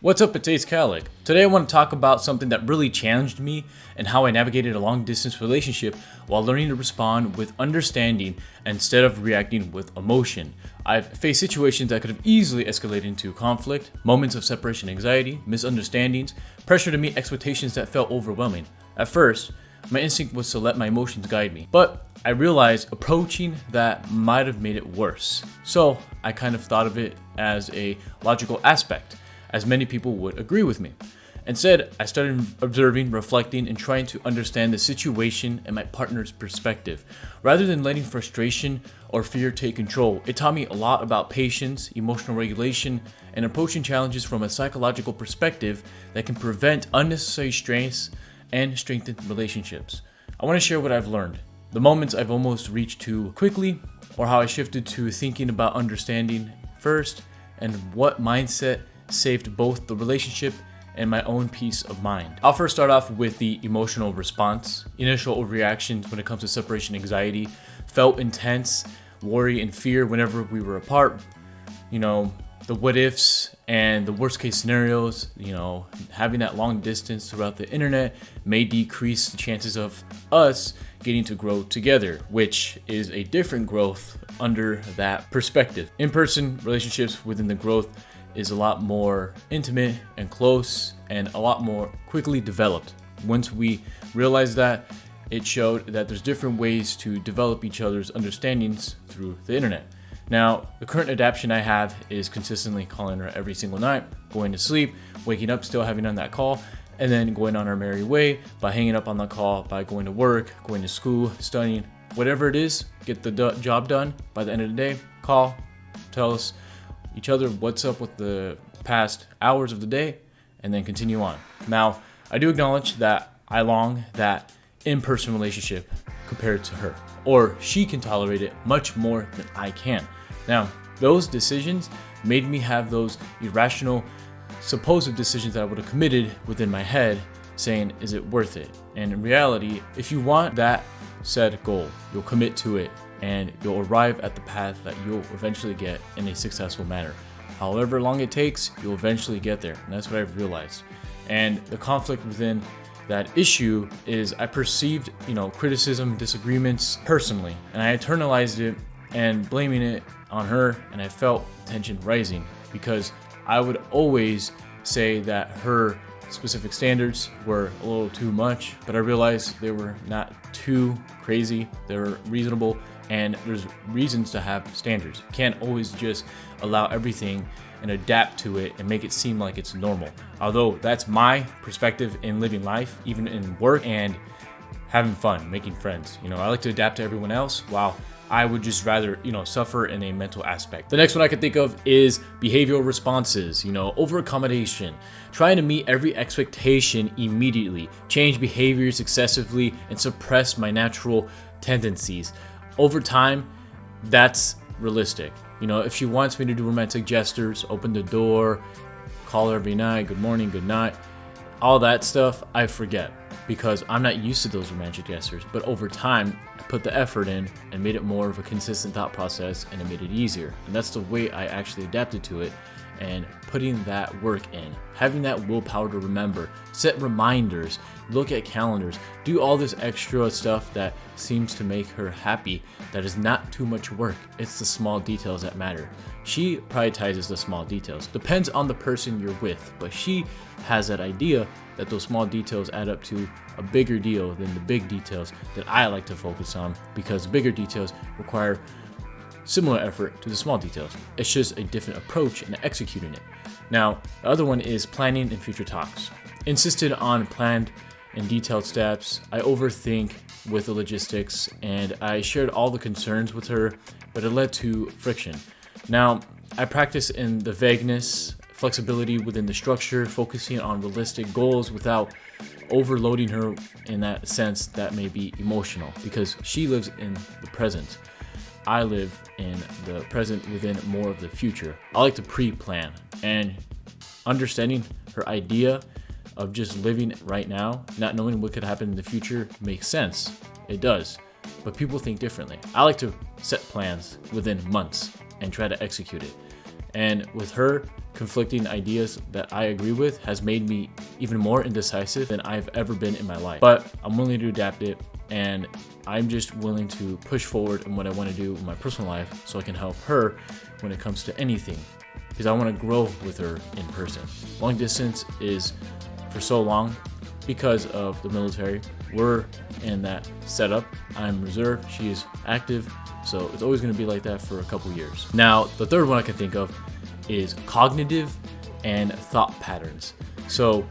What's up, it's Escalated. Today I want to talk about something that really challenged me and how I navigated a long distance relationship while learning to respond with understanding instead of reacting with emotion. I've faced situations that could have easily escalated into conflict, moments of separation anxiety, misunderstandings, pressure to meet expectations that felt overwhelming. At first, my instinct was to let my emotions guide me, but I realized approaching that might have made it worse. So I kind of thought of it as a logical aspect, as many people would agree with me. Instead, I started observing, reflecting, and trying to understand the situation and my partner's perspective. Rather than letting frustration or fear take control, it taught me a lot about patience, emotional regulation, and approaching challenges from a psychological perspective that can prevent unnecessary stress and strengthen relationships. I want to share what I've learned, the moments I've almost reached too quickly, or how I shifted to thinking about understanding first, and what mindset saved both the relationship and my own peace of mind. I'll first start off with the emotional response. Initial reactions when it comes to separation anxiety felt intense, worry and fear whenever we were apart. The what ifs and the worst case scenarios, having that long distance throughout the internet may decrease the chances of us getting to grow together, which is a different growth under that perspective. In-person relationships within the growth is a lot more intimate and close and a lot more quickly developed. Once we realized that, it showed that there's different ways to develop each other's understandings through the internet. Now, the current adaptation I have is consistently calling her every single night, going to sleep, waking up, still having on that call, and then going on our merry way by hanging up on the call, by going to work, going to school, studying, whatever it is, get the job done. By the end of the day, call, tell us each other what's up with the past hours of the day, and then continue on. Now, I do acknowledge that I long that in-person relationship compared to her, or she can tolerate it much more than I can. Now, those decisions made me have those irrational, supposed decisions that I would have committed within my head, saying, is it worth it? And in reality, if you want that said goal, you'll commit to it, and you'll arrive at the path that you'll eventually get in a successful manner. However long it takes, you'll eventually get there, and that's what I've realized. And the conflict within that issue is I perceived, criticism, disagreements personally, and I internalized it and blaming it on her, and I felt tension rising because I would always say that her specific standards were a little too much, but I realized they were not too crazy, they were reasonable, and there's reasons to have standards. You can't always just allow everything and adapt to it and make it seem like it's normal. Although that's my perspective in living life, even in work and having fun, making friends. I like to adapt to everyone else while I would just rather, suffer in a mental aspect. The next one I could think of is behavioral responses, over accommodation, trying to meet every expectation immediately, change behaviors excessively, and suppress my natural tendencies. Over time, that's realistic. If she wants me to do romantic gestures, open the door, call her every night, good morning, good night, all that stuff, I forget because I'm not used to those romantic gestures. But over time, I put the effort in and made it more of a consistent thought process, and it made it easier. And that's the way I actually adapted to it, and putting that work in, having that willpower to remember, set reminders, look at calendars, do all this extra stuff that seems to make her happy. That is not too much work. It's the small details that matter. She prioritizes the small details. Depends on the person you're with, but she has that idea that those small details add up to a bigger deal than the big details that I like to focus on, because bigger details require similar effort to the small details. It's just a different approach in executing it. Now, the other one is planning and future talks. Insisted on planned and detailed steps. I overthink with the logistics, and I shared all the concerns with her, but it led to friction. Now, I practice in the vagueness, flexibility within the structure, focusing on realistic goals without overloading her in that sense that may be emotional, because she lives in the present. I live in the present within more of the future. I like to pre-plan, and understanding her idea of just living right now, not knowing what could happen in the future, makes sense. It does. But people think differently. I like to set plans within months and try to execute it. And with her, conflicting ideas that I agree with has made me even more indecisive than I've ever been in my life. But I'm willing to adapt it, and I'm just willing to push forward in what I want to do in my personal life so I can help her when it comes to anything, because I want to grow with her in person. Long distance is for so long because of the military. We're in that setup. I'm reserve, she is active, so it's always going to be like that for a couple years. Now, the third one I can think of is cognitive and thought patterns. So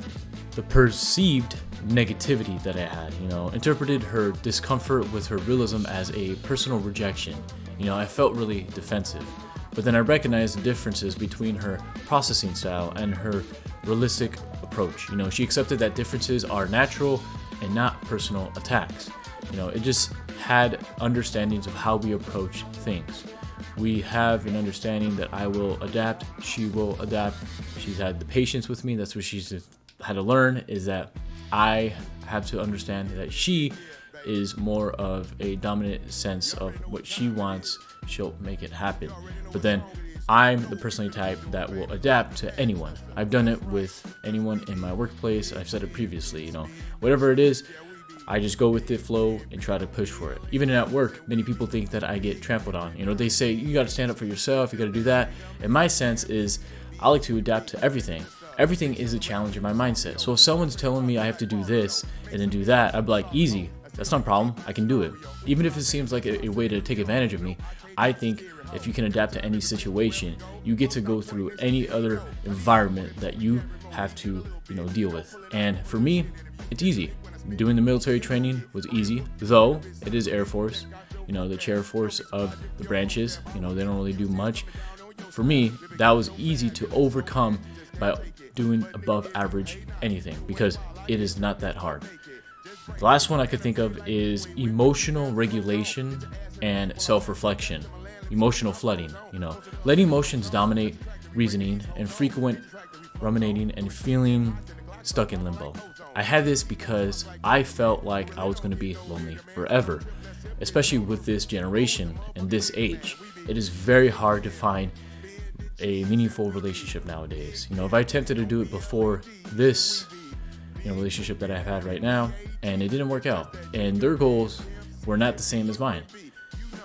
the perceived negativity that I had, interpreted her discomfort with her realism as a personal rejection. I felt really defensive. But then I recognized the differences between her processing style and her realistic approach. She accepted that differences are natural and not personal attacks. It just had understandings of how we approach things. We have an understanding that I will adapt, she will adapt. She's had the patience with me. That's what she's had to learn, is that I have to understand that she is more of a dominant sense of what she wants. She'll make it happen. But then I'm the personality type that will adapt to anyone. I've done it with anyone in my workplace. I've said it previously, whatever it is, I just go with the flow and try to push for it. Even at work, many people think that I get trampled on. They say, you got to stand up for yourself, you got to do that. And my sense is I like to adapt to everything. Everything is a challenge in my mindset. So if someone's telling me I have to do this and then do that, I'd be like, easy. That's not a problem. I can do it. Even if it seems like a way to take advantage of me, I think if you can adapt to any situation, you get to go through any other environment that you have to, deal with. And for me, it's easy. Doing the military training was easy, though it is Air Force, the chair force of the branches, they don't really do much. For me, that was easy to overcome by doing above average anything, because it is not that hard. The last one I could think of is emotional regulation and self-reflection. Emotional flooding, letting emotions dominate reasoning and frequent ruminating and feeling stuck in limbo. I had this because I felt like I was going to be lonely forever, especially with this generation and this age. It is very hard to find a meaningful relationship nowadays. If I attempted to do it before this relationship that I've had right now, and it didn't work out, and their goals were not the same as mine.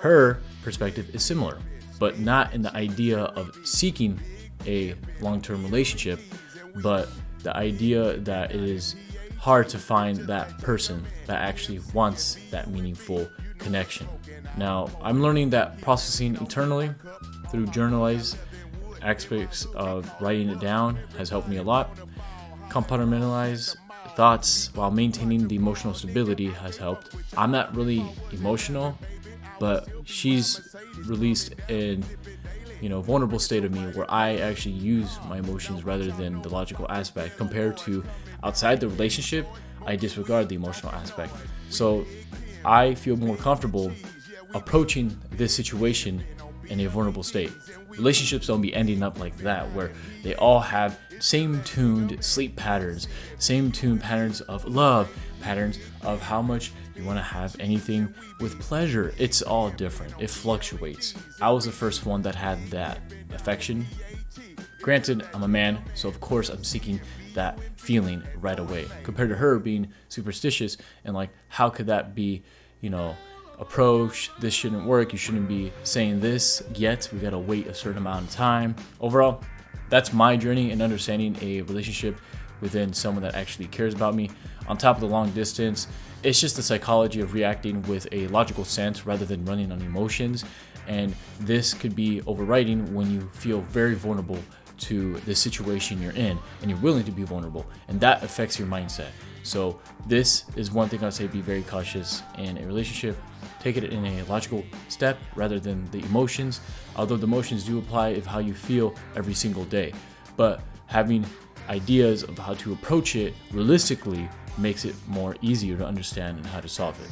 Her perspective is similar, but not in the idea of seeking a long-term relationship, but the idea that it is hard to find that person that actually wants that meaningful connection. Now, I'm learning that processing internally through journalized aspects of writing it down has helped me a lot. Compartmentalize thoughts while maintaining the emotional stability has helped. I'm not really emotional, but she's released in vulnerable state of me where I actually use my emotions rather than the logical aspect. Compared to outside the relationship, I disregard the emotional aspect. So I feel more comfortable approaching this situation in a vulnerable state. Relationships don't be ending up like that, where they all have same tuned sleep patterns, same tuned patterns of love, patterns of how much you want to have anything with pleasure. It's all different. It fluctuates. I was the first one that had that affection. Granted, I'm a man, so of course I'm seeking that feeling right away, compared to her being superstitious and like, how could that be, approach, this shouldn't work, you shouldn't be saying this yet, we gotta wait a certain amount of time. Overall, that's my journey in understanding a relationship within someone that actually cares about me. On top of the long distance, it's just the psychology of reacting with a logical sense rather than running on emotions. And this could be overriding when you feel very vulnerable to the situation you're in and you're willing to be vulnerable, and that affects your mindset. So this is one thing I'd say: be very cautious in a relationship. Take it in a logical step rather than the emotions, although the emotions do apply of how you feel every single day. But having ideas of how to approach it realistically makes it more easier to understand and how to solve it.